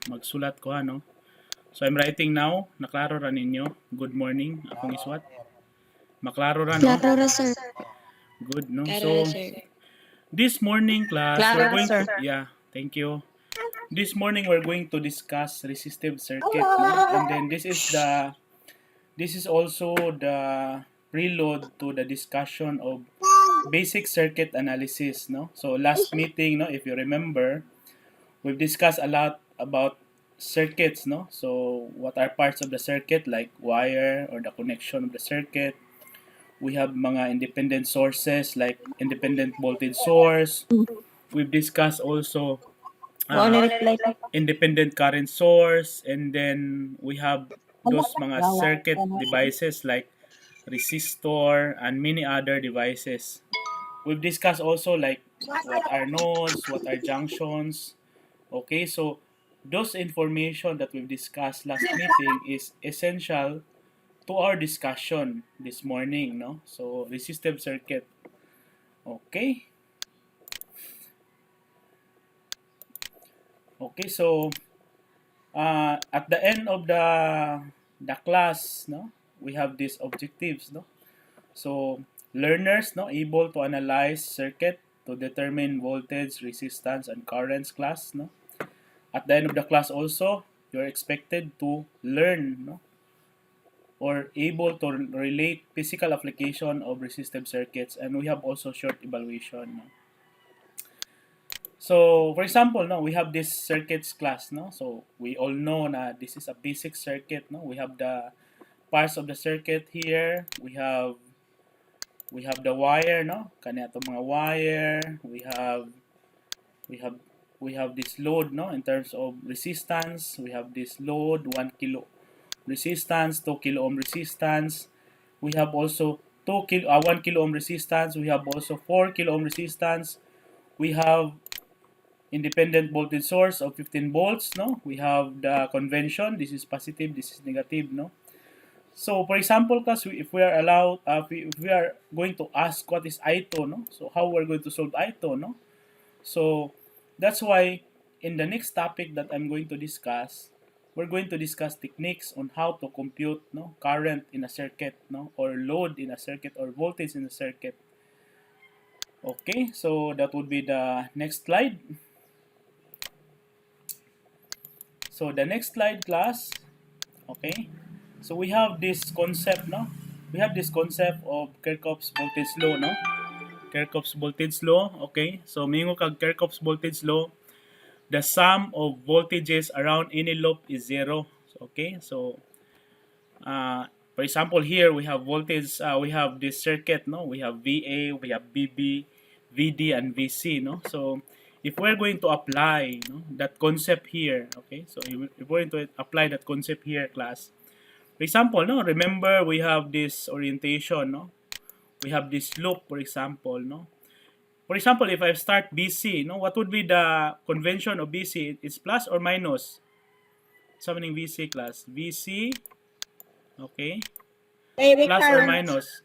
magsulat ko ano. So I'm writing now. Naklaro ra ninyo. Good morning. Akong iswat. Maklaro ra no. Klaro ra, sir. Good no. Klaro So ra, sir. this morning class Klaro we're ra, going sir. to thank you. This morning we're going to discuss resistive circuit no? And then this is also the preload to the discussion of basic circuit analysis no. So last meeting no, if you remember, we've discussed a lot about circuits no. So what are parts of the circuit like wire or the connection of the circuit. We have mga independent sources like independent voltage source. We've discussed also Wow, uh, ni-reply pa. independent current source, and then we have those mga circuit devices like resistor and many other devices. We've discussed also like what are nodes, what are junctions. Okay, so those information that we've discussed last meeting is essential to our discussion this morning, no? So resistive circuit. Okay. Okay, so at the end of the class, no, we have these objectives, no. So learners, no, able to analyze circuit to determine voltage, resistance, and currents class, no. At the end of the class also, you're expected to learn, no, or able to relate physical application of resistive circuits, and we have also short evaluation, no. So, for example, no, we have this circuits class, no. So, we all know na this is a basic circuit, no. We have the parts of the circuit here. We have the wire, no. Kanya to mga wire. We have this load, no, in terms of resistance. We have this load 1 kilo resistance, 2 kilo ohm resistance. We have also 1 kilo ohm resistance. We have also 4 kilo ohm resistance. We have independent voltage source of 15 volts, no. We have the convention. This is positive, this is negative, no. So for example, class, if we are allowed, if we are going to ask what is ITO, no. So how we're going to solve ITO, no. So that's why in the next topic that I'm going to discuss, we're going to discuss techniques on how to compute, no, current in a circuit, no, or load in a circuit, or voltage in a circuit. Okay, so that would be the next slide. So the next slide, class. Okay, so we have this concept, no. We have this concept of Kirchhoff's voltage law, no. Kirchhoff's voltage law. Okay, so mingo kag Kirchhoff's voltage law, the sum of voltages around any loop is zero. Okay, so for example, here we have voltage. We have this circuit, no. We have VA, we have VB, VD, and VC, no. So if we're going to apply, no, that concept here, okay. So if we're going to apply that concept here, class. For example, no. Remember we have this orientation, no. We have this loop, for example, no. For example, if I start BC, no, what would be the convention of BC? It's plus or minus? Summoning VC, class. VC, okay. Plus or minus?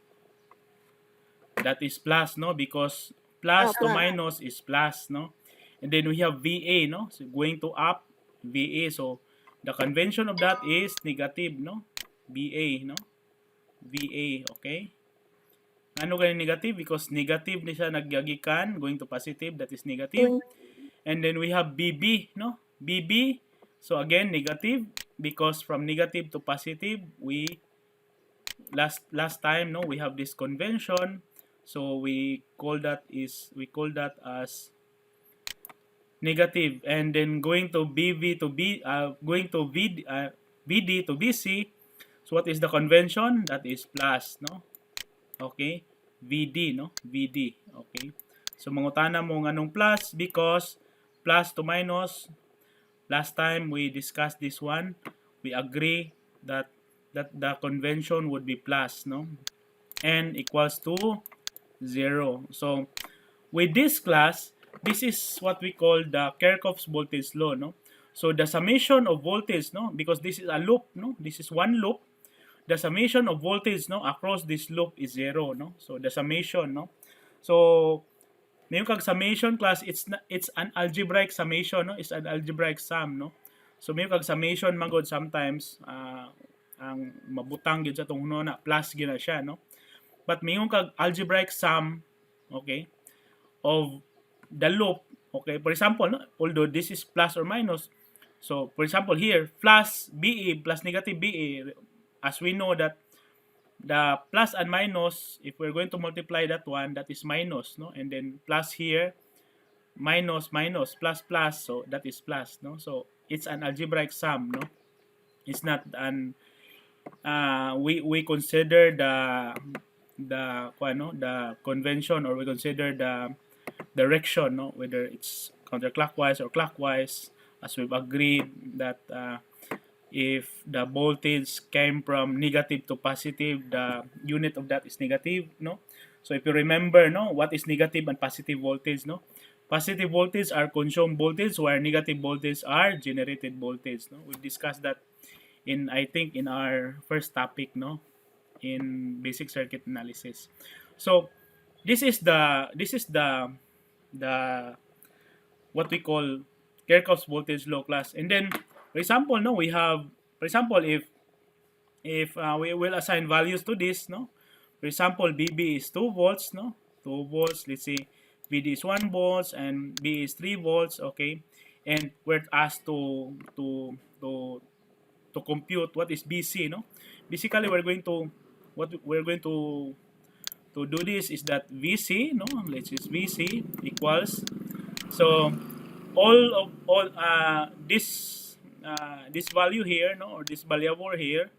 That is plus, no, because plus to minus is plus, no. And then we have VA, no, so going to up, VA. So the convention of that is negative, no, VA, no, VA, okay. Ano ganyan negative? Because negative ni siya nagyagikan, going to positive, that is negative. And then we have BB, no, BB. So again, negative, because from negative to positive, we last time, no, we have this convention. So we call that as negative. And then going to BV to B, going to VD to BC. So what is the convention? That is plus, no? Okay? VD, no? VD. Okay? So mangutana mo nganong plus, because plus to minus, last time we discussed this one, we agree that the convention would be plus, no? N equals to 0. So with this class, this is what we call the Kirchhoff's voltage law, no? So the summation of voltage, no, because this is a loop, no, this is one loop. The summation of voltage, no, across this loop is 0, no. So the summation, no. So Mayroon kag summation class, it's an algebraic summation, no? It's an algebraic sum, no? So mayroon kag summation man gud sometimes ang mabutang gyud sa tong na plus gyud na siya, no? But mayroon kag algebraic sum, okay, of the loop, okay? For example, no, although this is plus or minus, so for example here, plus BE plus negative BE, as we know that the plus and minus, if we're going to multiply that one, that is minus, no? And then plus here, minus, minus, plus, plus, so that is plus, no? So it's an algebraic sum, no? It's not an, we consider the convention, or we consider the direction, no? Whether it's counterclockwise or clockwise, as we've agreed that if the voltage came from negative to positive, the unit of that is negative, no? So if you remember, no, what is negative and positive voltage, no? Positive voltage are consumed voltage, while negative voltage are generated voltage, no? We've discussed that in, I think, in our first topic, no, in basic circuit analysis. So this is the what we call Kirchhoff's voltage law class. And then, for example, no, we have, for example, if we will assign values to this, no, for example, BB is 2 volts, no, 2 volts. Let's say VD is 1 volts and B is 3 volts. Okay, and we're asked to compute what is BC, no. Basically, what we're going to do this is that VC, no, let's use VC equals, so all this value here, no, or this variable here,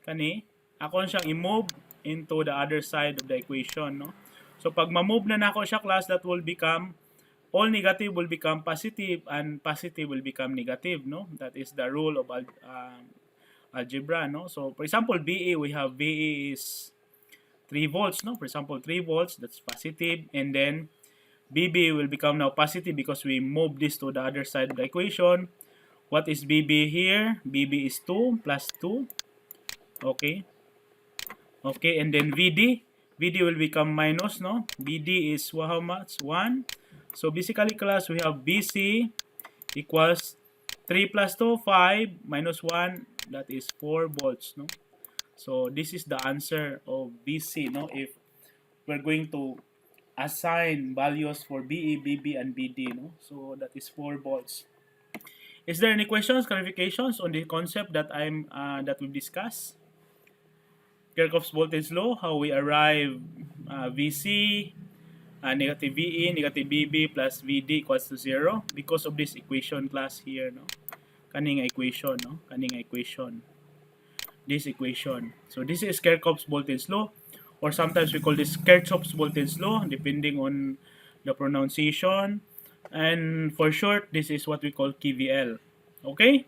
kani ako siyang i-move into the other side of the equation, no. So pag ma-move na nako siya class, that will become, all negative will become positive and positive will become negative, no. That is the rule of algebra, no. So for example, BA, we have BA is 3 volts, no. For example, 3 volts, that's positive, and then BB will become now positive because we move this to the other side of the equation. What is BB here? BB is 2 plus 2. Okay. Okay, and then VD. VD will become minus, no? BD is how much? 1. So basically, class, we have BC equals 3 plus 2, 5, minus 1, that is 4 volts, no? So this is the answer of BC, no? If we're going to assign values for BE, BB, and BD, no? So that is 4 volts. Is there any questions, clarifications on the concept that we've discussed? Kirchhoff's voltage law, how we arrive VC, negative VE, negative BB plus VD equals to 0 because of this equation class here, no? Kaning equation, no? Kaning equation. This equation. So this is Kirchhoff's voltage law, or sometimes we call this Kirchhoff's voltage law, depending on the pronunciation. And for short, this is what we call KVL. Okay?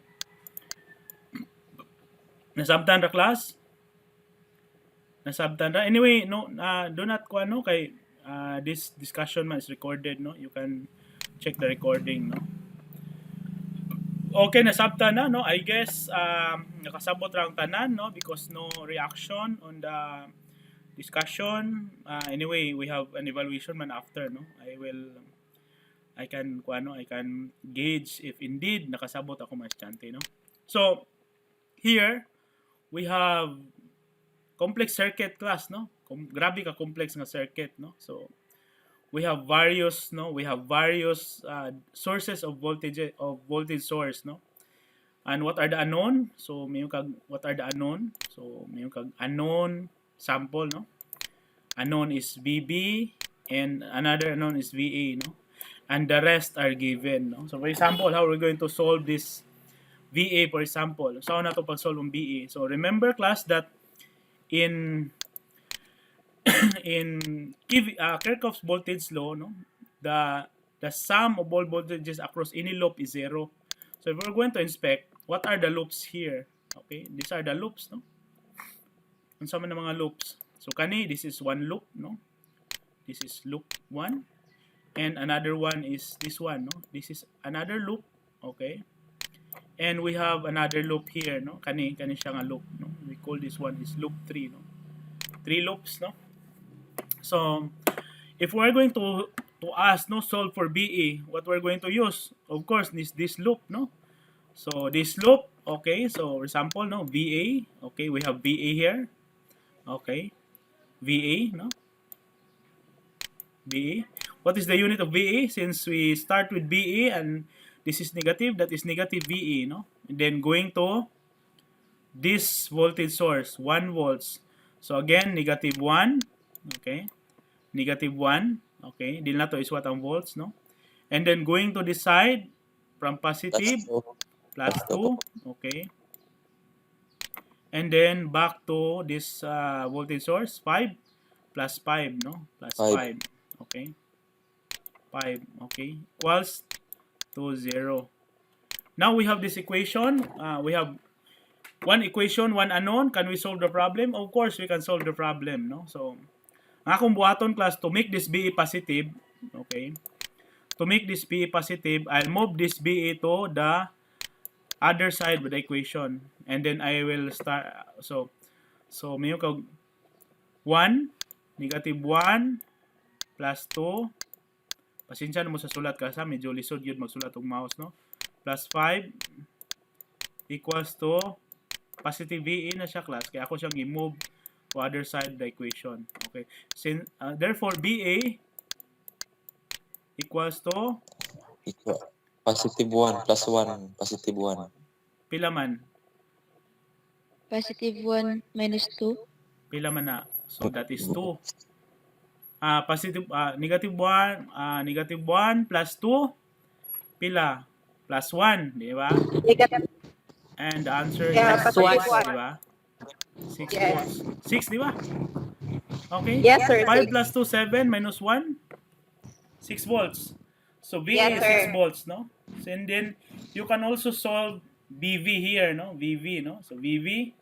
Nasabtan ra class? Nasabtan ra? Anyway, no, do not no, kay this discussion man is recorded, no? You can check the recording, no? Okay, nasabtan na, no? I guess nakasabot ra ang tanan, no? Because no reaction on the discussion. Anyway, we have an evaluation man after, no? I can gauge if indeed nakasabot ako mga estudyante, no? So here we have complex circuit class, no? Grabe ka complex nga circuit, no? So we have various, no? We have various sources of voltage source, no? And what are the unknown? So mayroon kag what are the unknown? So mayroon kag unknown sample, no? Unknown is VB and another unknown is VA, no? And the rest are given, no? So for example, how we're going to solve this VA, for example. So na to pag-solve ng VA. So remember class that in Kirchhoff's voltage law, no, the sum of all voltages across any loop is 0. So if we're going to inspect, what are the loops here? Okay, these are the loops, no? Ang sama ng mga loops. So kani, this is one loop, no? This is loop 1. And another one is this one, no? This is another loop, okay? And we have another loop here, no? Kani siya nga loop, no? We call this one is loop 3, no? 3 loops, no? So if we're going to to us, no, solve for BE, what we're going to use, of course, is this loop, no. So this loop, okay, so for example, no, VA, okay, we have VA here, okay, VA, no, VA. What is the unit of VA? Since we start with VA and this is negative, that is negative VA, no, and then going to this voltage source, 1 volts. So again, negative 1, okay, negative 1, okay, din na to is what ang volts, no, and then going to this side, from positive, plus 2, okay, and then back to this voltage source, 5 plus 5, no, plus 5, okay, 5, okay, equals to 0. Now we have this equation, we have one equation, one unknown. Can we solve the problem? Of course, we can solve the problem, no? So, ang akong buhaton, class, to make this BE positive, okay, to make this BE positive, I'll move this BE to the other side with the equation. And then I will start, so may kag 1, negative 1, plus 2, pasensya na mo sa sulat ka sa, medyo lisod yun magsulat ng mouse, no? Plus 5, equals to, positive VE na siya, class, kaya ako siyang i-move to other side of the equation. Okay. Since, therefore, BA equals to positive 1 plus 1, positive 1. Pila man? Positive 1 minus 2. Pila man na? So, that is 2. Positive, negative 1, negative 1 plus 2, pila? Plus 1, di ba? And the answer is 6, di ba? 6 volts. 6, di ba? Okay? Yes, sir. 5 plus 2, 7 minus 1, 6 volts. So VA is 6 volts, no? So, and then you can also solve VV here, no? VV, no? So VV,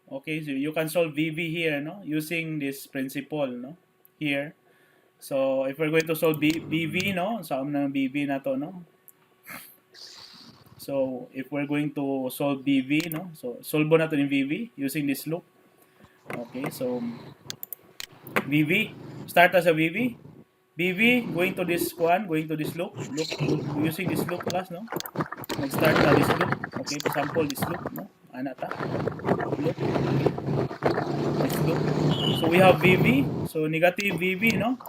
okay, so you can solve VV here, no? Using this principle, no? Here. So if we're going to solve VV, no? Saan ng VV na to, no? So if we're going to solve VV, no? So solve na to in VV using this loop. Okay, so VV, start as a VV. VV, going to this one, going to this loop, using this loop, class, no? Mag-start na this loop. Okay, for example, this loop, no? Ana ta? Loop. This loop. So we have VV. So negative VV, no?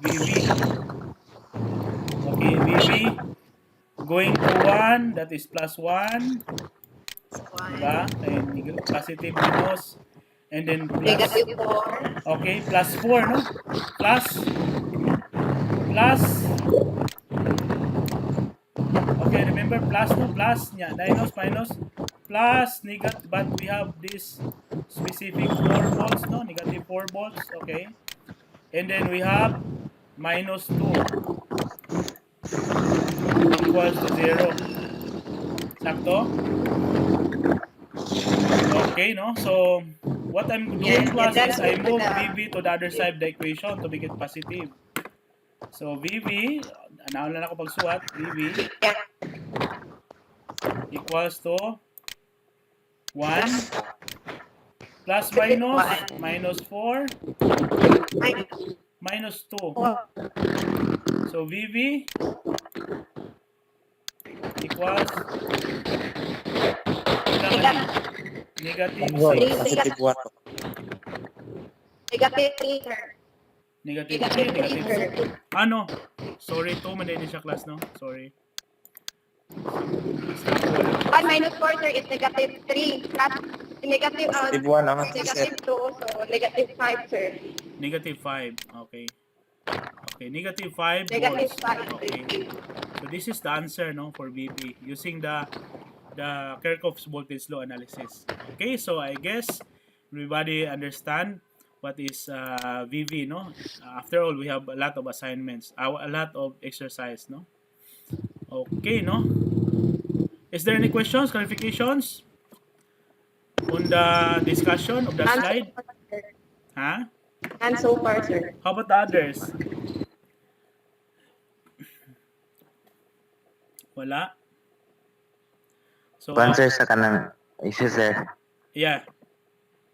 VV. Okay, VV. Going to 1, that is plus 1. Diba? And positive minus. And then plus. Negative 4. Okay, plus 4, no? Plus. Okay, remember plus, no? Plus, yeah, minus. Plus, negative, but we have this specific 4 volts, no? Negative 4 volts, okay? And then we have minus 2. Equals to 0. Sakto? Okay, no? So, what I'm doing, class, is I move VV to the other side of the equation to make it positive. So, VV, nauna na ako pagsuat, VV equals to 1 plus minus 4 minus 2. So, VV equals negative 6. Positive 1. Negative 3, sir. Negative 3, negative 6. Ano? Sorry, 2 man din siya, class, no? Sorry. 1 minus 4, sir, is negative 3. Plus negative, Positive 1 ang negative 2, so negative 5, sir. Negative 5. Okay. Okay, negative 5 Negative volts. 5. Okay. So this is the answer, no, for VB using the Kirchhoff's voltage law analysis. Okay, so I guess everybody understand what is VV, no? After all, we have a lot of assignments, a lot of exercise, no? Okay, no? Is there any questions, clarifications on the discussion of the slide? Huh? And so far, sir. How about the others? Wala. So, Answer sa kanang issue, sir. yeah.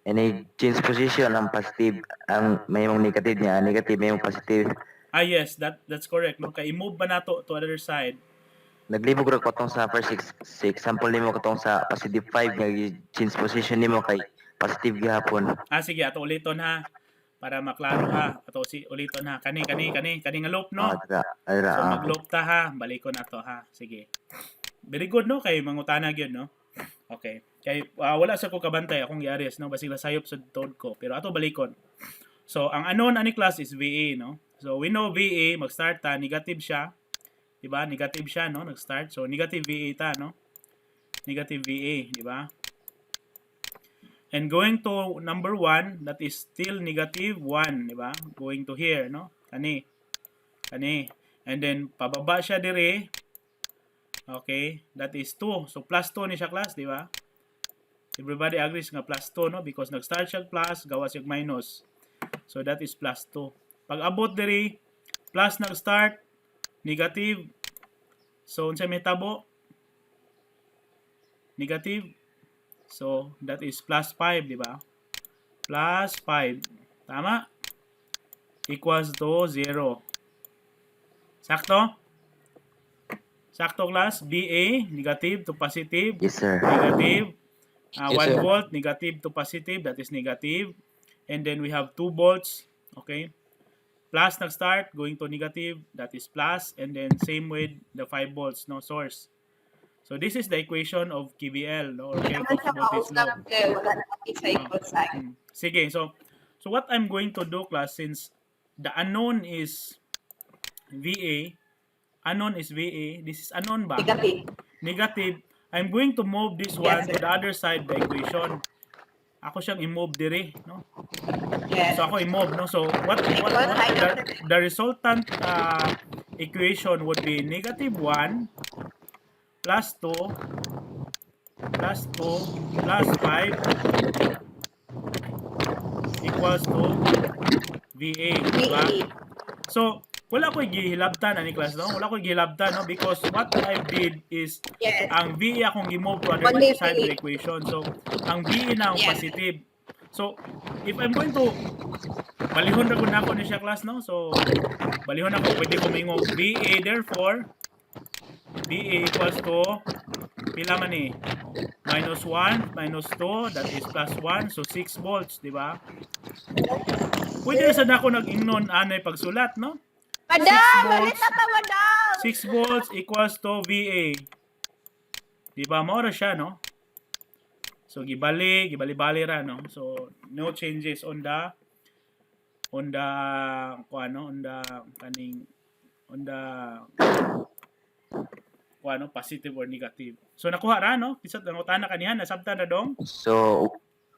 Any change position ang positive, ang may mong negative niya, negative may mong positive. Yes, that's correct, no? Kay i-move ba nato to other side? Naglibog ra ko tong sa first sa example nimo katong sa positive 5 nga change position nimo kay positive gihapon. Sige, ato uliton ha. Para maklaro ha. Ato uliton ha. Kani nga loop, no? Dira, So mag-loop ta ha. Balikon ato ha. Sige. Very good, no? Kay mangutana gyud, no? Okay. Kay wala sa ko kabantay akong giares, no? Basig sayop sa tod ko. Pero ato balikon. So ang unknown ani class is VA, no? So we know VA mag-start ta negative siya. Diba? Negative siya, no? Nag-start. So negative VA ta, no? Negative VA, diba? And going to number 1, that is still negative 1, di ba? Going to here, no? Kani. And then, pababa siya dire. Okay, that is 2. So, plus 2 ni siya, class, di ba? Everybody agrees nga plus 2, no? Because nag-start siya plus, gawa siya minus. So, that is plus 2. Pag abot dire, plus nag-start, negative. So, unsa may tabo? Negative. So, that is plus 5, di ba? Plus 5. Tama? Equals to 0. Sakto? Sakto, class? BA, negative to positive. Yes sir. Negative. Yes, 1 sir. volt, negative to positive. That is negative. And then we have 2 volts. Okay? Plus nag-start, going to negative. That is plus. And then same with the 5 volts, no source. So this is the equation of KVL, no, or Naman Kirchhoff's siya voltage law. kausap kay wala na sa equal sign. Sige, so what I'm going to do, class, since the unknown is VA, this is unknown ba? Negative. Negative. I'm going to move this one to the other side the equation. Ako siyang i-move dire, no? Yes. So ako i-move, no? So what the resultant equation would be negative 1 plus 2 plus 2 plus 5 equals to VA, diba? So, wala ko gihilabtan ani class, no? Wala ko gihilabtan, no? Because what I did is Yes. ang VA akong gi-move to other Only side of VA. the equation. So, ang VA na ang Yes. positive. So, if I'm going to balihon ra gud nako ni siya, class, no? So, balihon ako, pwede ko mingo VA, therefore VA equals to pila man ni? Minus 1, minus 2, that is plus 1, so 6 volts, di ba? Pwede na sad ako nag-ingnon anay pagsulat, no? 6 Madam! volts, Balita ta, madam! 6 volts equals to VA. Di ba? Maura siya, no? So, gibali-bali ra, no? So, no changes on the positive or negative. So, nakuha ra, no? Kisat ang utana kanihan, nasabtan na dong?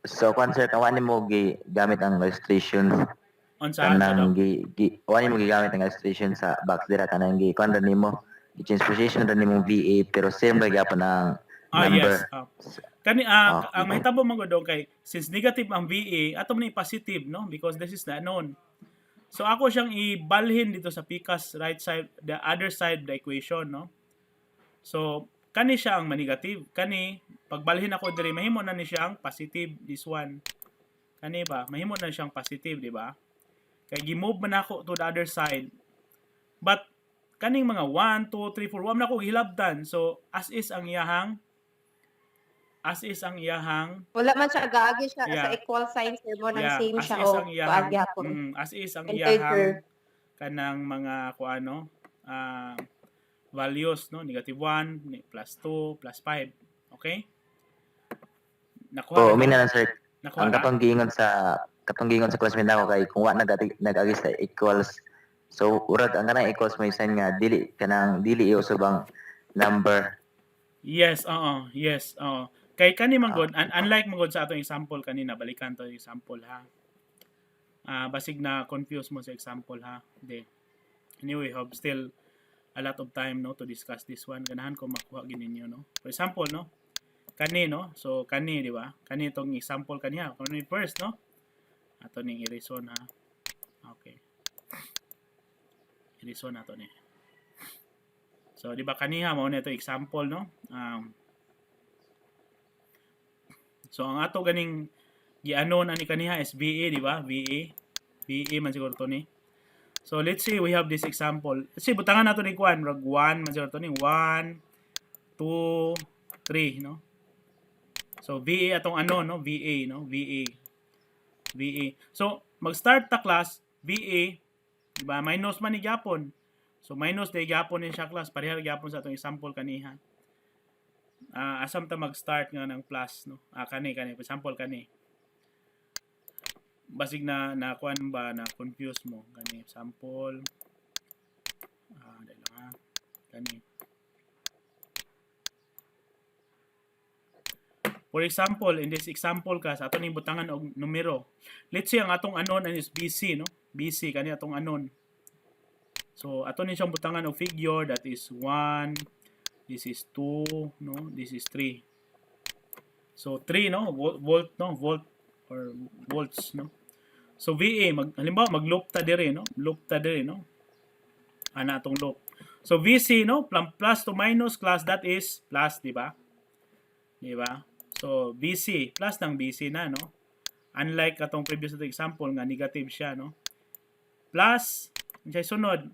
So kwan sir kawan nimo gamit ang registration Unsa kanang dong? wani mo gigamit ang registration sa box dira kanang kwan ra nimo i-change position ra nimo VA pero same ra gyapon ang number. Yes. Ang Okay. mahitabo man gud dong kay since negative ang VA, ato man positive, no? Because this is the unknown. So ako siyang ibalhin dito sa PICAS right side, the other side of the equation, no? So kani siya ang negative. Kani pagbalhin ako diri mahimo na ni siyang positive, this one. Kani ba? Mahimo na siyang positive, di ba? Kay gi-move man ako to the other side. But kaning mga 1, 2, 3, 4, wa man ako hilabtan. So as is ang iyahang Wala man siya gaagi siya Yeah. sa equal sign sir mo nang same as siya is o ang iyahang gaagi ako. as is ang Enter iyahang kanang mga values, no? Negative 1, plus 2, plus 5. Okay? Nakuha Oo, ra, no? mina lang sir. Nakuha Ang ra? katong giingon sa classmate nako kay kung wa nag-agi sa equals. So urag ang kanang equals may sign nga dili iusab ang number. Yes, oo. Yes, oo. Kay kani man gud, unlike man gud sa atong example kanina, balikan to yung example ha. Basig na confuse mo sa example ha. Hindi. Anyway, have still a lot of time, no, to discuss this one. Ganahan ko makuha gininyo, no. For example, no, kani, no. So kani, di ba? Kani itong example kaniya. Kani first, no. Ato ning i-reason ha. Okay. I-reason nato ni. So di ba kaniha mao na ito example, no. So ang ato ganing gianon ani kaniha is VA, di ba? VA man siguro to ni. So let's say we have this example. Let's say butangan nato ni kuan rag 1 man to ni 1 2 3 no. So VA atong ano no, VA no, VA. So mag-start ta class VA, di ba? Minus man ni gyapon. So minus day gyapon ni siya class, pareha gyapon sa atong example kaniha. Asam ta mag-start nga ng plus no. Kani for example kani. Basig na kuan ba na confuse mo kani sample. Dai lang kani. For example, in this example class, ato ning butangan og numero. Let's say ang atong anon is BC, no? BC kani atong anon. So ato ni siyang butangan og figure that is 1, this is 2, no? This is 3. So 3 no, volt no, volt or volts, no? So VA halimbawa mag-loop ta dire, no? Loop ta dire, no? Ana atong loop. So VC no, plus to minus class that is plus, di ba? Di ba? So, BC, plus ng BC na, no? Unlike atong previous na example nga negative siya, no? Plus, siya sunod,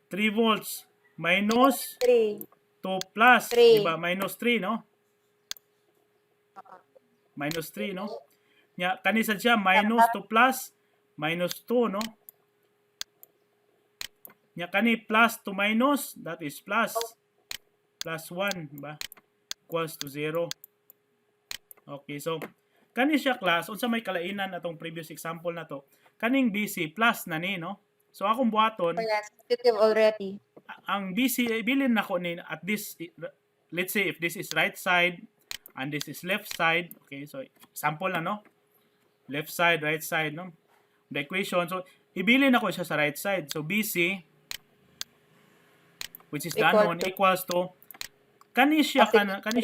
3 volts minus 3. 2 plus, 3. di ba? Minus 3, no? Minus 3, no? Nya, kanisa siya, minus 2 plus, minus 2, no? Nya, kani plus to minus, that is plus. Plus 1, di ba? Equals to 0. Okay, so kani siya class unsa may kalainan atong previous example na to. Kaning BC plus na ni, no? So akong buhaton Positive already. ang BC bilin nako ni at this, let's say if this is right side and this is left side. Okay, so sample na, no? Left side, right side, no? The equation. So ibilin nako siya sa right side. So BC which is the unknown equals to kani siya tanan kani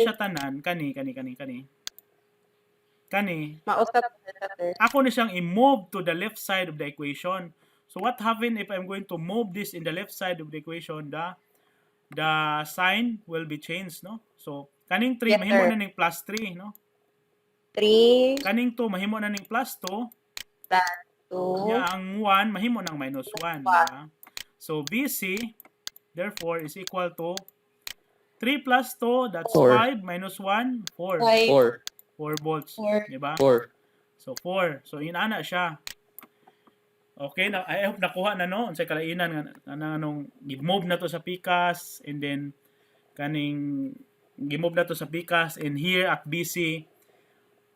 Mausap. ako na siyang i-move to the left side of the equation. So what happen if I'm going to move this in the left side of the equation? The sign will be changed, no? So kaning 3 Yes, mahimo sir. na ning plus 3, no? 3 Kaning 2 mahimo na ning plus 2. plus 2. Nya ang 1 mahimo nang minus 1, diba? So BC therefore is equal to 3 plus 2, that's 4. 5 minus 1, 4. 4. 4 volts, 4. di ba? 4. So 4. So inana siya. Okay, I hope nakuha na, no? Unsay kalainan nga anong gi-move na to sa PCAS and then kaning gi-move na to sa PCAS and here at BC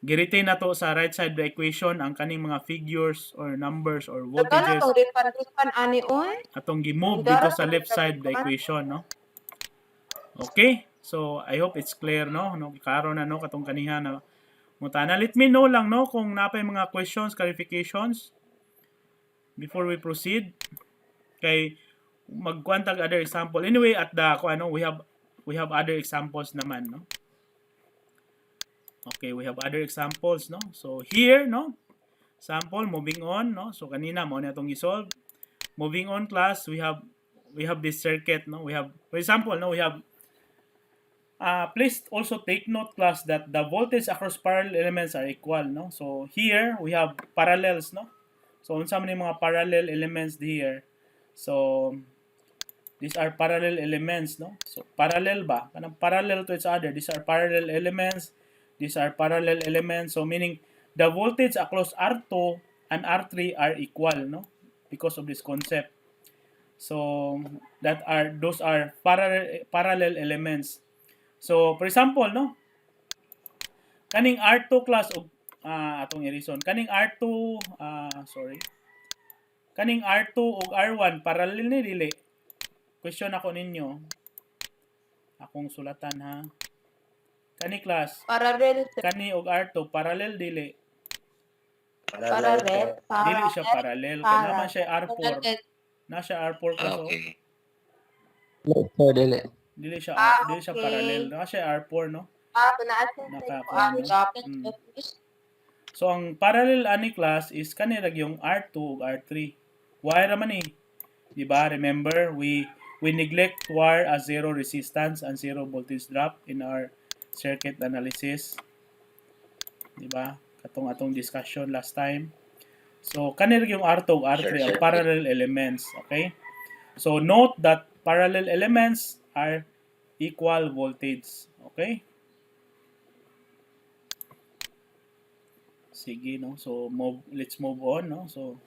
gi-retain na to sa right side of the equation ang kaning mga figures or numbers or Saka na voltages itong refund ani on. atong gi-move dito sa left side of the equation, no? Okay? So, I hope it's clear, no? Karon na, no? Katong kaniha na mutana. Let me know lang, no? Kung napay mga questions, clarifications before we proceed. Kay magkwantag other example. Anyway, at the we have other examples naman, no? Okay, we have other examples, no? So, here, no? Sample, moving on, no? So, kanina mo na itong isolve. Moving on, class, we have this circuit, no? We have, for example, no? We have please also take note, class, that the voltage across parallel elements are equal, no? So here we have parallels, no? So unsa man yung mga parallel elements here? So these are parallel elements, no? So parallel ba? Kanang parallel to each other. These are parallel elements. These are parallel elements. So meaning the voltage across R2 and R3 are equal, no? Because of this concept. So those are parallel elements. So, for example, no? Kaning R2 class og atong i-reason. Kaning R2 Kaning R2 ug R1 parallel ni dili. Question ako ninyo. Akong sulatan, ha. Kani class. Parallel. Kani og R2 parallel dili. Parallel. Dili siya parallel. Kaya naman siya R4. Na siya R4 class. Okay. Dili. Dili siya Okay. parallel. Na siya R4, no? Naka-assist Naka-kuan, no? So ang parallel ani class is kanira yung R2 ug R3. Why raman ni? Di ba? Remember, we neglect wire as zero resistance and zero voltage drop in our circuit analysis. Di ba? Katong atong discussion last time. So kanir yung R2 ug R3 Sure, ang sure. parallel elements, okay? So note that parallel elements are equal voltage, okay? Sige, no? So let's move on, no? So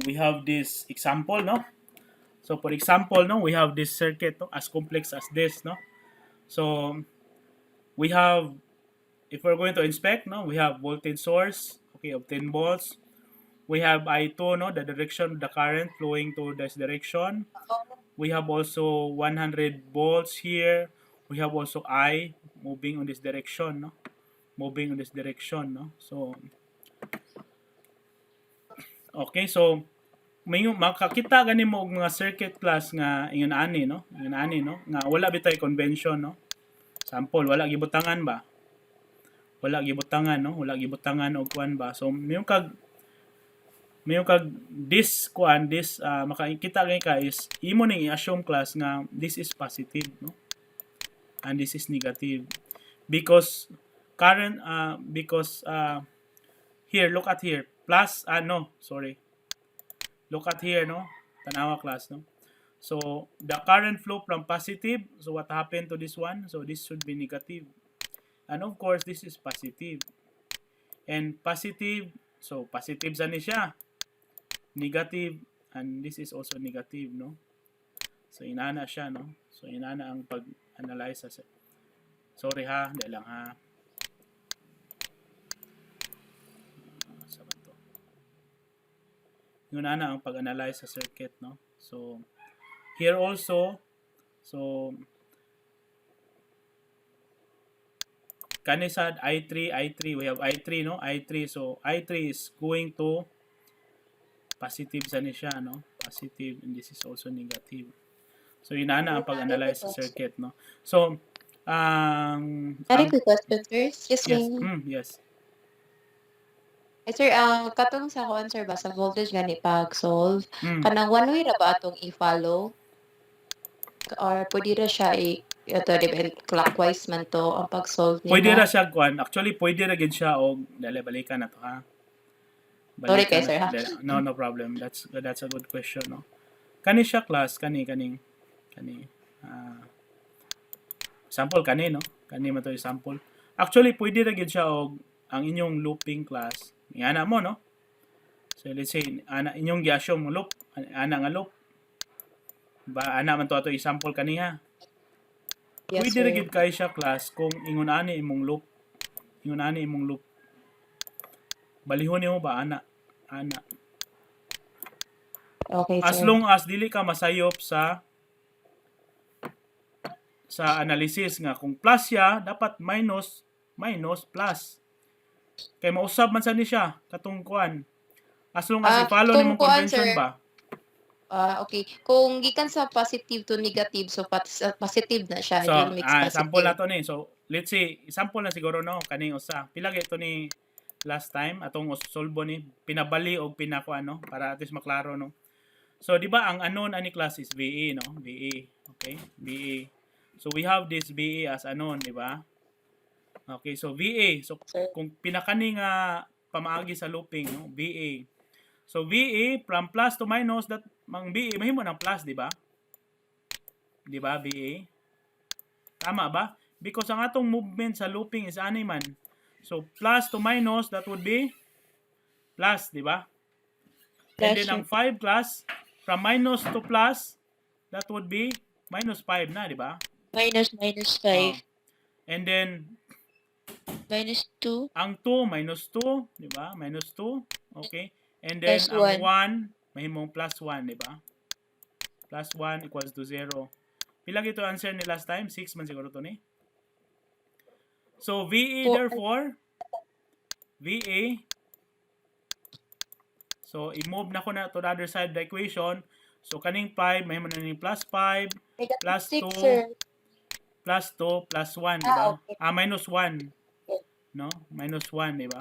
we have this example, no? So for example, no, we have this circuit, no, as complex as this, no? So we have, if we're going to inspect, no, we have voltage source, okay, of 10 volts. We have I2, no, the direction of the current flowing to this direction. We have also 100 volts here. We have also I moving on this direction, no? Moving on this direction, no? So, okay, so may makakita gani mo og mga circuit class nga ingon ani, no? Ingon ani, no? Nga wala bitay convention, no? Sample, wala gibutangan ba? Wala gibutangan, no? Wala gibutangan og kuan ba? So, mayong kag this kuan, this makikita kay ka is imo ning i-assume class nga this is positive, no? And this is negative because current here, look at here, plus no, sorry, look at here, no, tanawa class, no. So the current flow from positive, so what happened to this one? So this should be negative, and of course this is positive, and positive, so positive sa ni siya, negative, and this is also negative, no. So inana siya, no. So inana ang pag-analyze sa, sorry ha, dahil lang ha. Yun na ang pag-analyze sa circuit, no? So, here also, so, kanisad I3, we have I3, no? I3, so, I3 is going to positive sa ni siya, no? Positive, and this is also negative. So, yun na ang pag-analyze sa circuit, no? So, Sorry to question, sir. Excuse yes, me. yes. Sir, katong sa kuan sir ba sa voltage gani pag solve, Mm. kanang one way ra ba atong i-follow? Or pwede ra siya ito depend clockwise man to ang pag-solve nimo? Pwede ra siya kuan. Actually, pwede ra gid siya og dali balikan na to ha. Sorry kay sir, ha? No problem. That's a good question, no. Kani siya class, kani sample kani, no. Kani man to sample. Actually, pwede ra gid siya og ang inyong looping class. Ana mo, no. So let's say ana inyong gi-assume mo loop, ana nga loop. Ba ana man to ato i-sample kaniha. Yes, Pwede sir. ra gid kay siya class kung ingon ani imong loop. Ingon ani imong loop. Balihon nimo ba ana? Okay, As sir. long as dili ka masayop sa analysis nga kung plus siya, dapat minus plus. Kay mausab man sa ni siya katong kuan. As long as i-follow kung nimong kuan, convention sir, ba. okay. Kung gikan sa positive to negative, so positive na siya. So, It will mix positive. sample na to ni. So, let's say, sample na siguro no, kaning usa. Pila gyud to ni last time atong solve ni pinabali og pinakuan, no, para at least maklaro, no. So, di ba ang unknown ani class is VA, no? VA. Okay? VA. So, we have this VA as unknown, di ba? Okay, so VA. So, kung pinakani nga pamaagi sa looping, no? VA. So, VA from plus to minus, that mang VA mahimo ng plus, di ba? Di ba, VA? Tama ba? Because ang atong movement sa looping is ani man. So, plus to minus, that would be plus, di ba? And then ang 5 class, from minus to plus, that would be minus 5 na, di ba? Minus 5. And then, Minus 2. ang 2, minus 2, di ba? Minus 2, okay. And then, Plus ang 1, 1. mahimong plus 1, di ba? Plus 1 equals to 0. Pila ito answer ni last time? 6 man siguro to ni. So, VA therefore, VA, so, i-move na ko na to the other side of the equation. So, kaning 5, mahimo na ni plus 5, plus 2, plus 2, plus 1, di ba? Okay. Minus 1. No? Minus 1, di ba?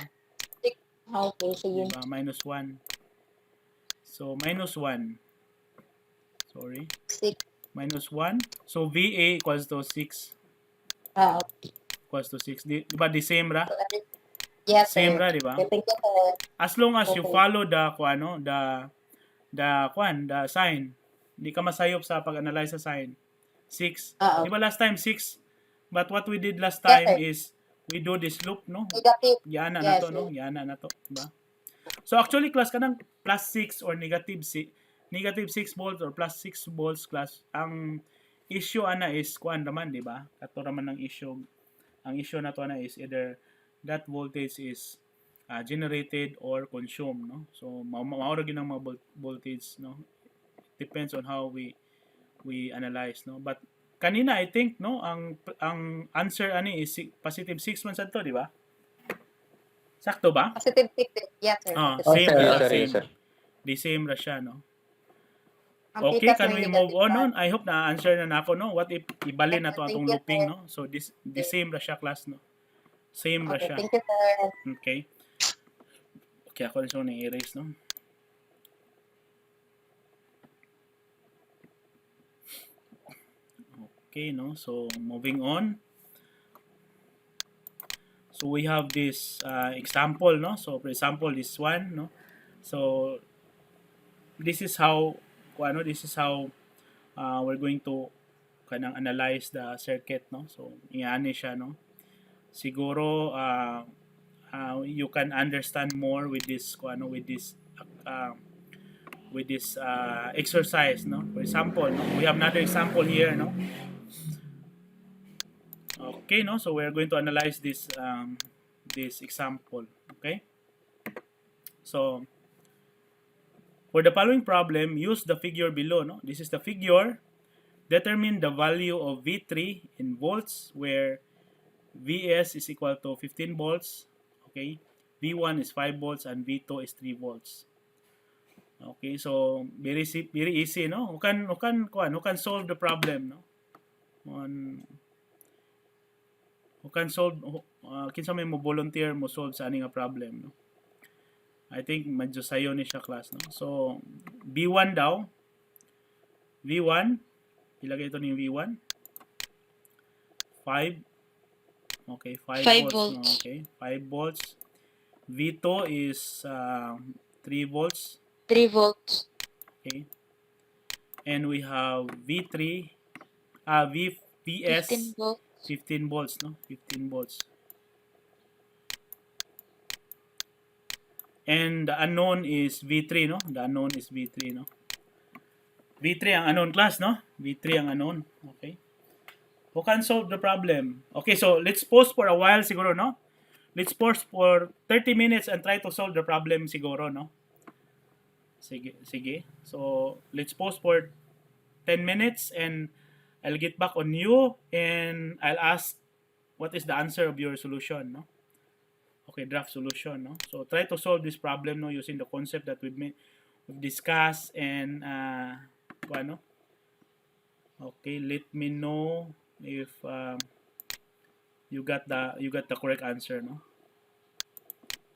Okay, sige. Diba? Minus 1. So, minus 1. Sorry. 6. Minus 1. So, VA equals to 6. Okay. Equals to 6. Diba the same ra? Yes, Same sir. ra, di ba? Okay, thank you, sir. As long as you Okay. follow the the sign. Hindi ka masayop sa pag-analyze sa sign. 6. Oo. Di ba last time 6? But what we did last Yes, time sir. is we do this loop, no? Negative. Yana na Yes, to, no? sir. Yana na to, di ba? So actually class ka ng plus 6 or negative 6 volts or plus 6 volts class. Ang issue ana is kuan naman, di ba? Kato naman ng issue. Ang issue na to ana is either that voltage is generated or consumed, no? So maura gyud ang mga voltage, no? Depends on how we analyze, no? But kanina I think, no, ang answer ani is positive 6 man sad to, di ba? Sakto ba? Positive 6. Yes, sir. Ah, Positive same six. ra Yes, siya, sir. Yes, same. sir. The same ra siya, no? Ang Okay, pikas can may we move negative on, no? one. I hope na answer na nako, no? What if ibalin na to Thank atong you, looping, sir. no? So the Okay. same ra siya class, no? Same ra Okay, siya. thank you, sir. Okay. Okay, ako rin so na-erase, no? Okay, no? So moving on. So we have this example, no? So for example, this one, no? So this is how we're going to kanang analyze the circuit, no? So iani siya, no? Siguro you can understand more with this uh, exercise, no? For example, no? We have another example here, no? Okay, no? So we're going to analyze this example, okay? So for the following problem, use the figure below, no? This is the figure. Determine the value of V3 in volts where Vs is equal to 15 volts, okay? V1 is 5 volts and V2 is 3 volts. Okay, so very easy, no? Who can solve the problem, no? Who can solve kinsa may mo volunteer mo solve sa ani nga problem, no? I think medyo sayo ni siya class, no? So V1 daw. V1 ilagay ito ni V1 5. Okay, 5 5 volts, no? volts. Okay, 5 volts. V2 is 3 volts. 3 volts. Okay. And we have V3, VS 15 volts. 15 volts, no? 15 volts. And the unknown is V3, no? The unknown is V3, no? V3 ang unknown class, no? V3 ang unknown. Okay. Who can solve the problem? Okay, so let's pause for a while siguro, no? Let's pause for 30 minutes and try to solve the problem siguro, no? Sige. So, let's pause for 10 minutes and I'll get back on you and I'll ask what is the answer of your solution, no? Okay, draft solution, no? So, try to solve this problem, no, using the concept that we've discussed and ano? Okay, let me know if you got the correct answer, no?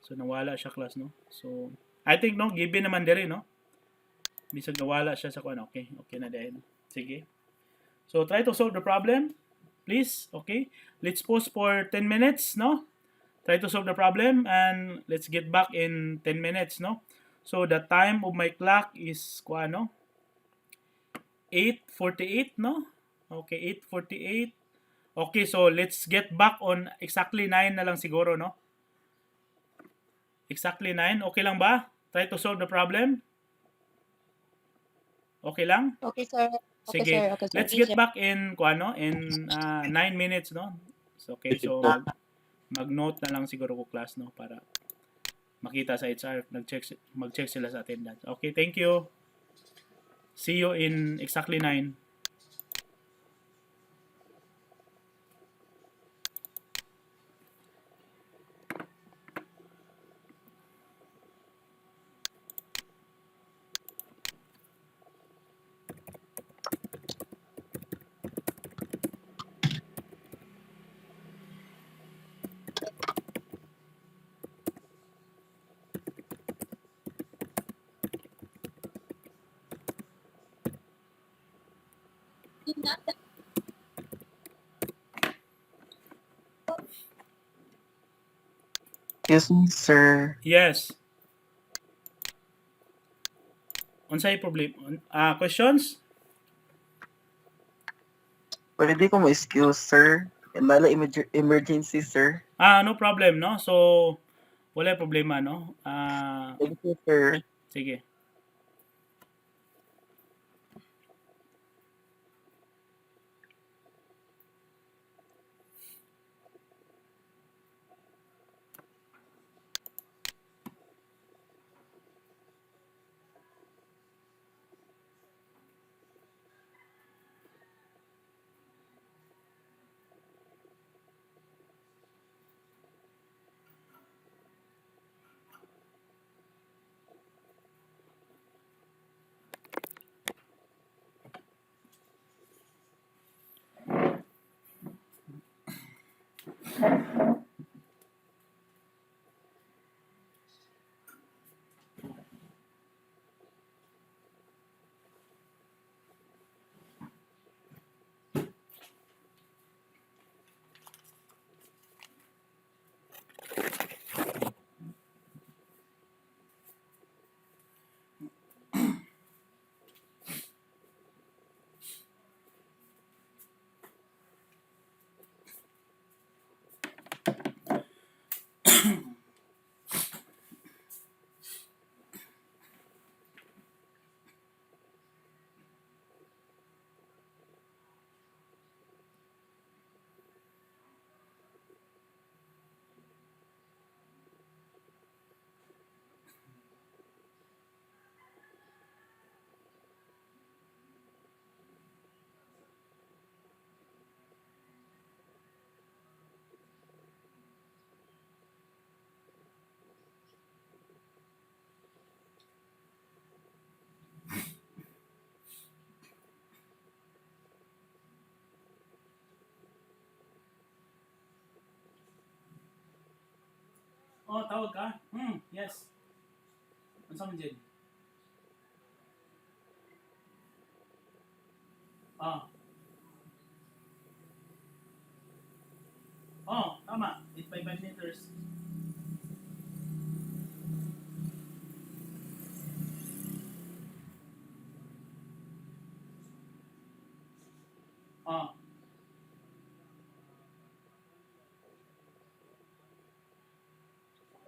So nawala siya class, no? So I think no given naman diri, no? Bisag nawala siya sa kuan. Okay na din. Sige. So try to solve the problem. Please, okay? Let's pause for 10 minutes, no? Try to solve the problem and let's get back in 10 minutes, no? So the time of my clock is kuan, no? 8:48, no? Okay, 8:48. Okay, so let's get back on exactly 9 na lang siguro, no? Exactly 9. Okay lang ba? Try to solve the problem. Okay lang? Okay, sir. Okay, Sige. sir. Okay, sir. Let's get back in 9 minutes, no? So, okay, so mag-note na lang siguro ko class, no, para makita sa HR mag-check sila sa attendance. Okay, thank you. See you in exactly 9. Yes, sir. Yes. Unsay problem? Questions? Pwede ko ma-skills, sir. Nala emergency, sir. No problem, no? So, wala problema, no? Thank you, sir. Sige. Tawag ka? Yes. Unsa man dyan? Ah. Tama. 8 by 5 meters. Ah.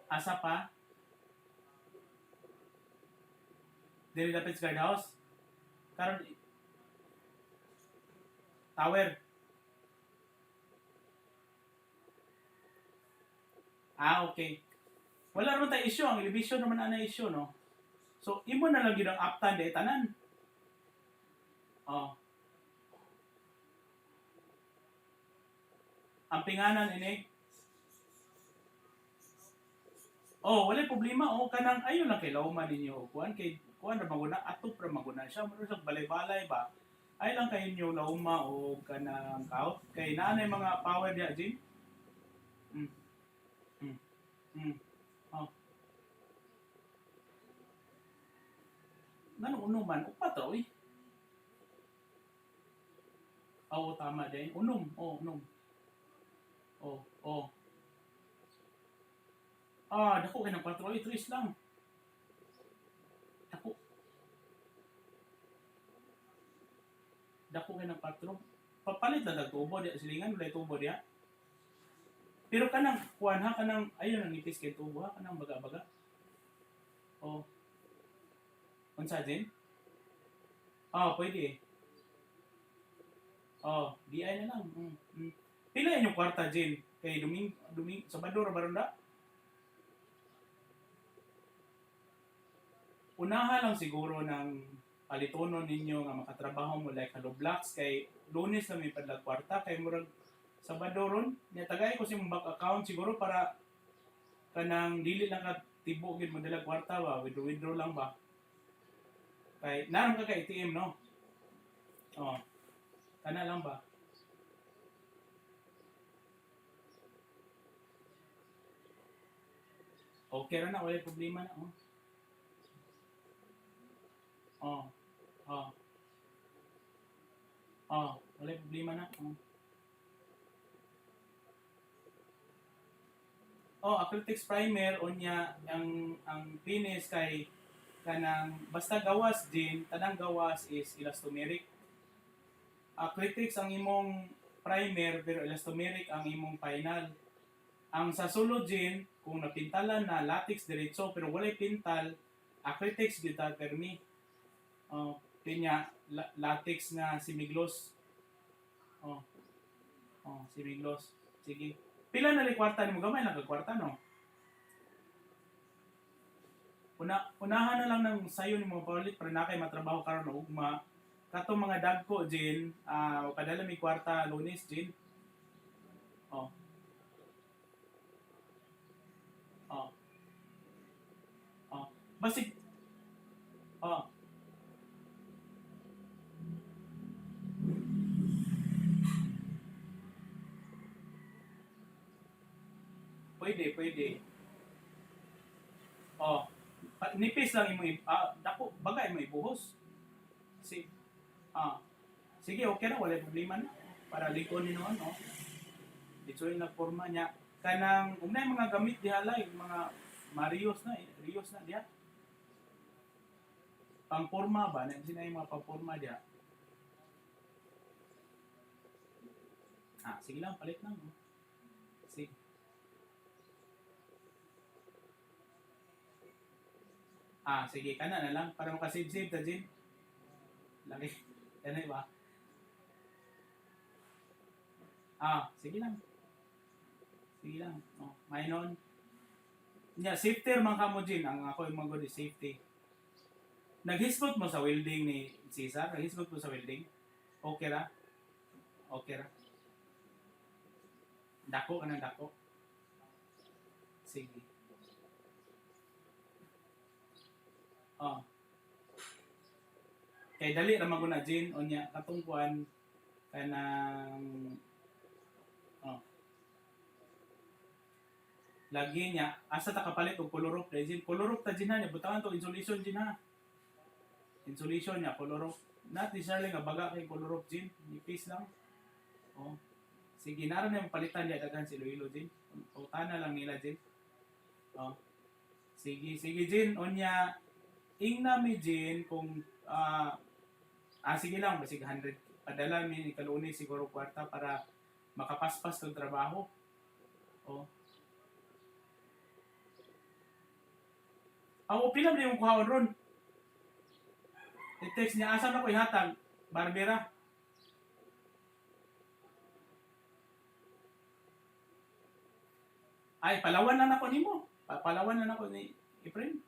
Asa pa? Dili dapat sa guardhouse? Karon tower. Okay. Wala naman tayo issue. Ang elevation naman na issue, no? So, imo na lang yun ang uptan de tanan. Oh. Ang pinganan ini. Wala problema. Kanang ayo lang kay lawma ninyo. Kuan ra maguna atop ra maguna siya mo sa balay-balay ba. Ay lang kay inyo lawma o kanang kaut kay naanay mga power dia Jin. Mm. Mm. Mm. Oh. Nano unom man upat ra oy. Tama din. Unom. Unom. Oh. Dako kay ng 4 3 lang. Dako kay ng 4. Papalit lang dag tubo diya silingan wala tubo diya. Pero kanang kuan ha kanang ayo nang nipis kay tubo ha kanang baga-baga. Unsa din? Pwede. DI na lang. Pila inyong kwarta Jin? Kay Sabado ra baronda? Unahan lang siguro ng palitonon ninyo nga makatrabaho mo like hello blocks kay Lunes na may padlag kwarta kay murag Sabado ron nya tagay ko si mong bank account siguro para kanang dili lang ka tibo gid mo dalag kwarta ba withdraw lang ba kay naram ka kay ATM no. Kana lang ba. Okay ra na wala problema na wala problema na. Oh, acrylics primer unya ang finish kay kanang basta gawas din, tanang gawas is elastomeric. Acrylics ang imong primer pero elastomeric ang imong final. Ang sa sulod din, kung napintalan na latex diretso pero walay pintal, acrylics gyud ta permi. Pinya latex na semigloss. Oh. Oh, semigloss. Sige. Pila na rin kwarta nimo gamay lang kag kwarta no. Unahan na lang ng sayo ni mga paulit para na kay matrabaho karon og ugma. Katong mga dagko din, padala mi kwarta Lunes din. Oh. Oh. Oh. Basig oh. Pwede. Oh. Nipis lang imo dako bagay mo ibuhos. Si sige, okay na wala problema na. Para likon ni noon, no. Dito yung forma niya. Kanang unay mga gamit dihalay, mga Rios na diha. Pangporma ba? Sina yung mga pangporma diha. Sige lang, palit lang. No? Sige. Sige, kana na lang para makasave ta din. Lagi. Yan ba? Sige lang. Oh, mainon. Nya safety man kamo din ang ako yung mga safety. Naghisgot mo sa welding ni Cesar? Naghisgot mo sa welding? Okay ra? Dako ka ng dako? Sige. Kay dali ra maguna Jin onya katong kuan kanang lagi niya asa ta kapalit og colorop Jin. Colorop ta Jin na butangan to insulation Jin ha. Insulation niya colorop. Not necessarily nga baga kay colorop Jin, nipis lang. Sige naran na palitan niya daghan si Iloilo Jin. Utana lang nila Jin. Sige Jin onya ingna mi Jin kung sige lang basig 100 padala mi ni Kalunes siguro kwarta para makapaspas ng trabaho. Pila na yung kuhaon ron. I-text niya, asan ako ihatag? Barbera. Palawan na ako nimo. Palawan na ako ni Efren.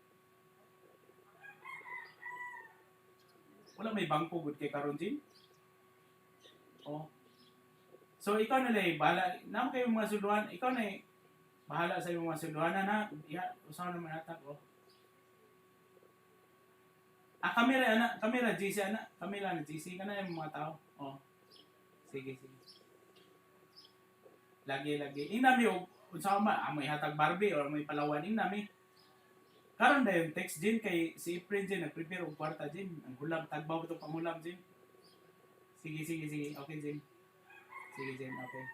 Wala may bangko good kay karon Jin. So ikaw na lay bahala namo kay mga suluhan, ikaw na bahala sa imong mga suluhan na. Usaw naman ata ko. Kamera GC kamera na GC kana yung mga tao. Sige. Lagi. Inami og unsa man amoy hatag Barbie or may palawan inami. Karon dayon text Jin kay si Efren Jin nag-prepare og kwarta Jin. Ang hulam tagbaw to pangulam Jin. Sige. Okay Jin. Sige Jin, okay.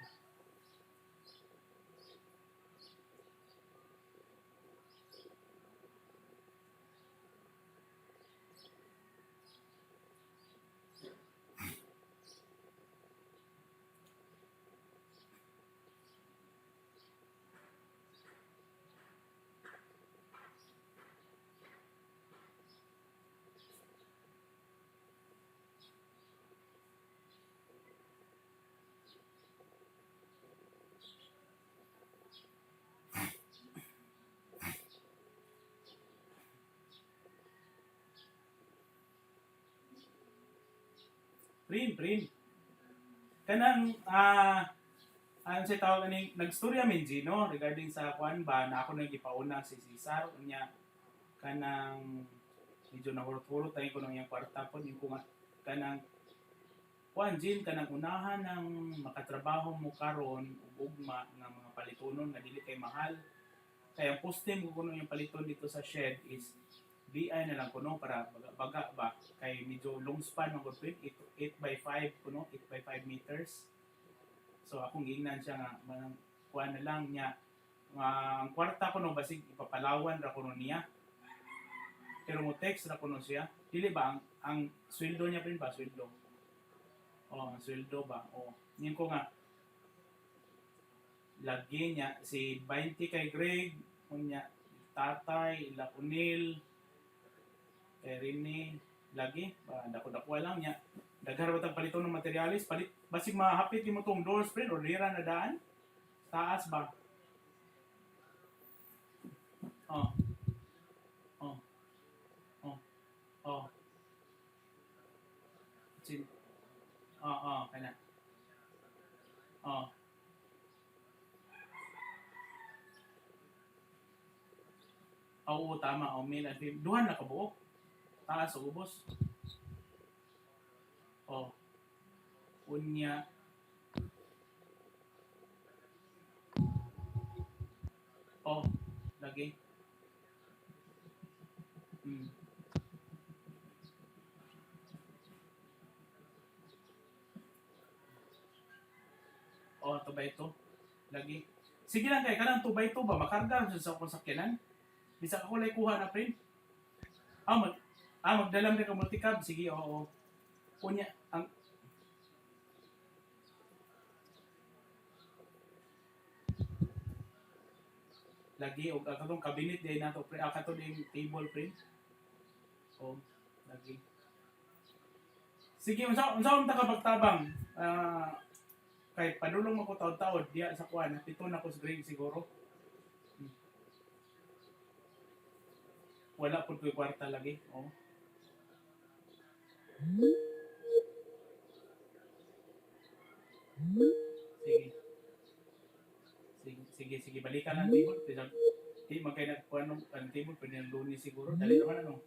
Prim. Kanang ano sa tawag ni nagstorya min Gino regarding sa kuan ba na ako nang gipauna si Cesar unya kanang medyo nahurot-hurot tayo ko nang yung kwarta po yung kung kanang kuan Jin kanang unahan ng makatrabaho mo karon ug ugma nga mga palitonon nga dili kay mahal kaya ang posting ko kuno yung paliton dito sa shed is BI na lang kuno para baga ba kay medyo long span ng 8x5 kuno 8x5 meters. So akong gingnan siya nga manang kuan na lang niya ang kwarta ko no basig ipapalawan ra kuno niya. Pero mo text ra kuno siya. Dili ba ang sweldo niya prin ba sweldo? Oh, ang sweldo ba? Oh, yun ko nga lagi niya si 20 kay Greg, unya tatay, ila Unil, kay Rini, lagi ba dako-dako lang niya. Daghan ba tag palito ng materialis, palit basig mahapit nimo tong doors friend or lira na daan. Taas ba? Oh. Oh. Oh. Oh. Sin. Kana. Oh. Oo, tama. O, mail and female. Duhan na kabuok. Taas o ubos. O. Unya. O. Lagi. O, 2x2. Lagi. Sige lang kay, kanang 2x2 ba? Makarga sa akong sakyanan. Bisa ako lay kuha na print. Magdalam rin ka multicab. Sige, oo. Unya, ang lagi og katong cabinet day nato pre katong ding table print. O, lagi. Sige, unsa ta ka pagtabang? Kay padulong mo ko taod-taod diya sa kuan, pito na ko sa grade siguro. Wala pud ko'y kwarta lagi. Oh. Sige, balikan ang table. Di magkay nagkuan ang table pwede ng Lunes siguro. Dali naman ano.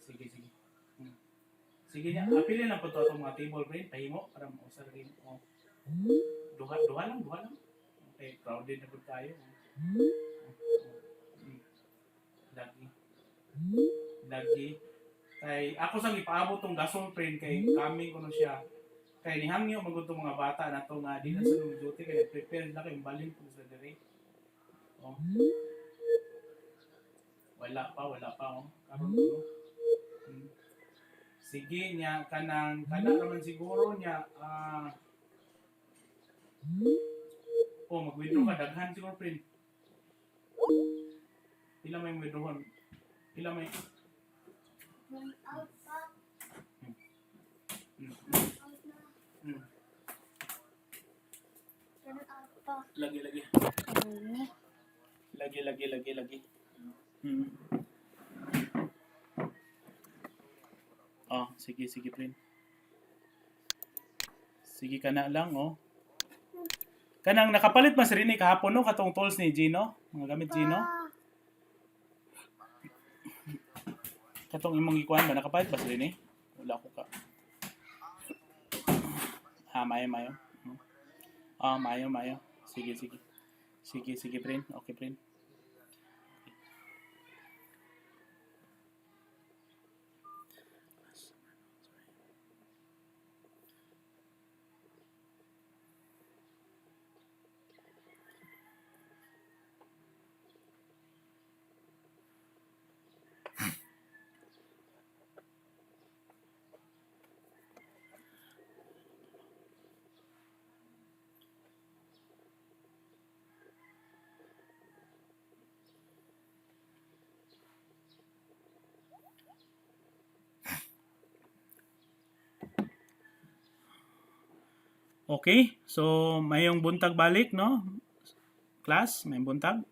Sige. Sige niya, apilin lang po ito itong mga table print, pahimo para mausar rin. Oh. Duha lang. Okay, crowded na po tayo. Lagi. Kay ako sang ipaabot tong gasol print kay coming ko no siya. Kay nihangyo magud tong mga bata na to nga di na sa duty kay prepare na kay balin ko sa dire. Oh. Wala pa oh. Karon ko. Sige niya kana naman siguro niya mag-withdraw ka daghan siguro print. Pila may withdrawon? Pila may Lagi. Sige, print. Sige ka na lang, oh. Kanang nakapalit mas rin ni kahapon, no? Katong tools ni Gino. Mga gamit Gino. Katong imong ikuan ba? Nakapalit mas rin eh? Wala ko ka. Mayo. Mayo. Sige, print. Okay, print. Okay, so mayong buntag balik, no? Class, may buntag.